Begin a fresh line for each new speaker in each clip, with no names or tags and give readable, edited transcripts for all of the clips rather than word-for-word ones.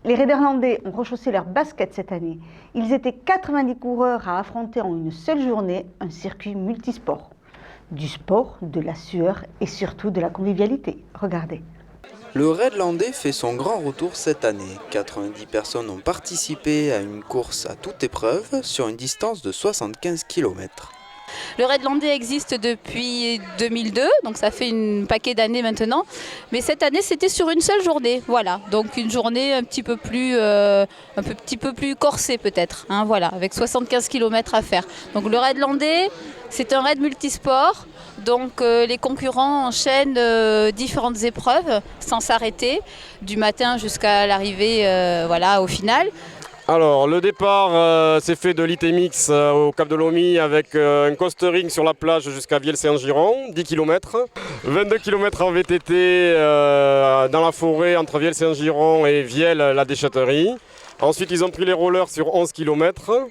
Les raiders landais ont rechaussé leurs baskets cette année. Ils étaient 90 coureurs à affronter en une seule journée un circuit multisport. Du sport, de la sueur et surtout de la convivialité. Regardez.
Le raid landais fait son grand retour cette année. 90 personnes ont participé à une course à toute épreuve sur une distance de 75 km.
Le raid landais existe depuis 2002, donc ça fait un paquet d'années maintenant. Mais cette année, c'était sur une seule journée. Voilà, donc une journée un petit peu plus corsée peut-être. Hein, voilà, avec 75 km à faire. Donc le raid landais, c'est un raid multisport. Donc les concurrents enchaînent différentes épreuves sans s'arrêter, du matin jusqu'à l'arrivée au final.
Alors le départ s'est fait de l'ITMX au Cap de Lomy avec un coastering sur la plage jusqu'à Vielle-Saint-Giron, 10 km. 22 km en VTT dans la forêt entre Vielle-Saint-Giron et Vielle, la déchetterie. Ensuite ils ont pris les rollers sur 11 km.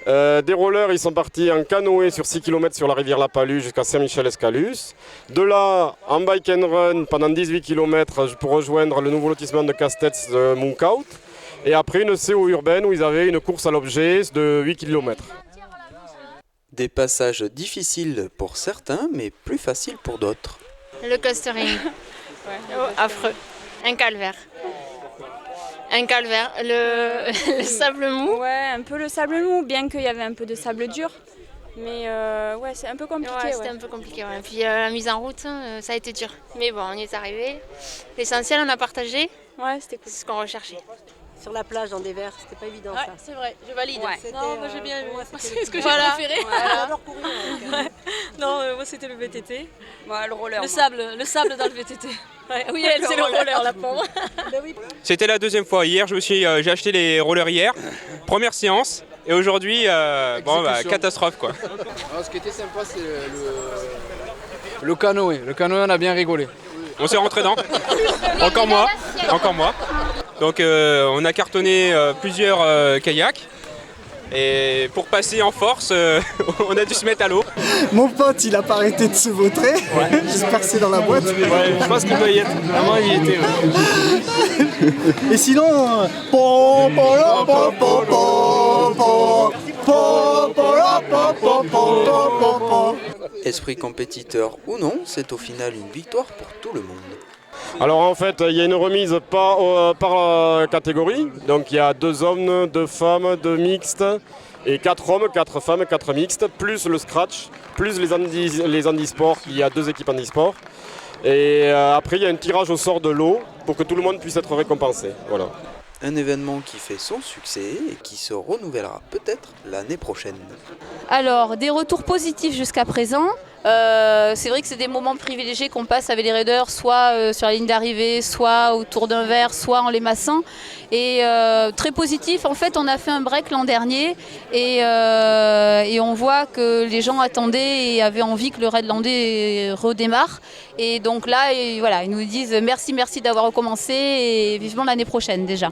Des rollers, ils sont partis en canoë sur 6 km sur la rivière La Palue jusqu'à Saint-Michel-Escalus. De là, en bike and run pendant 18 km pour rejoindre le nouveau lotissement de Castets de Muncaut. Et après une CO urbaine où ils avaient une course à l'objet de 8 km.
Des passages difficiles pour certains, mais plus faciles pour d'autres.
Le coastering, affreux, un calvaire. Un calvaire, le sable mou.
Ouais, un peu le sable mou, bien qu'il y avait un peu de sable dur. Mais c'est un peu compliqué.
Ouais, c'était un peu compliqué. Ouais. Puis la mise en route, ça a été dur. Mais bon, on y est arrivé. L'essentiel, on a partagé.
Ouais, c'était cool.
C'est ce qu'on recherchait.
Sur la plage en dévers, c'était pas évident ça.
C'est vrai, je valide.
Ouais.
Non, moi j'ai bien aimé.
C'est
ce que j'ai préféré.
J'adore courir.
Non, moi c'était le VTT.
Ouais, le roller.
Le sable dans le VTT. Ouais, oui, elle, c'est le roller, la pauvre.
C'était la deuxième fois. Hier, j'ai acheté les rollers hier. Première séance. Et aujourd'hui, catastrophe quoi.
Alors, ce qui était sympa, c'est le canoë. Le canoë, on a bien rigolé.
On s'est rentré dedans. Encore moi. Donc on a cartonné plusieurs kayaks. Et pour passer en force, on a dû se mettre à l'eau.
Mon pote, il a pas arrêté de se vautrer. Ouais. J'espère que c'est dans la boîte.
Ouais, je pense qu'il doit y être. Vraiment, il y était.
Et sinon...
Esprit compétiteur ou non, c'est au final une victoire pour tout le monde.
Alors en fait, il y a une remise par catégorie. Donc il y a 2 hommes, 2 femmes, 2 mixtes et 4 hommes, 4 femmes, 4 mixtes, plus le scratch, plus les handisports. Il y a 2 équipes handisports. Et après, il y a un tirage au sort de lot pour que tout le monde puisse être récompensé. Voilà.
Un événement qui fait son succès et qui se renouvellera peut-être l'année prochaine.
Alors, des retours positifs jusqu'à présent. C'est vrai que c'est des moments privilégiés qu'on passe avec les raiders, soit sur la ligne d'arrivée, soit autour d'un verre, soit en les massant. Et très positif, en fait, on a fait un break l'an dernier et on voit que les gens attendaient et avaient envie que le raid landais redémarre. Et donc là, ils nous disent merci d'avoir recommencé et vivement l'année prochaine déjà.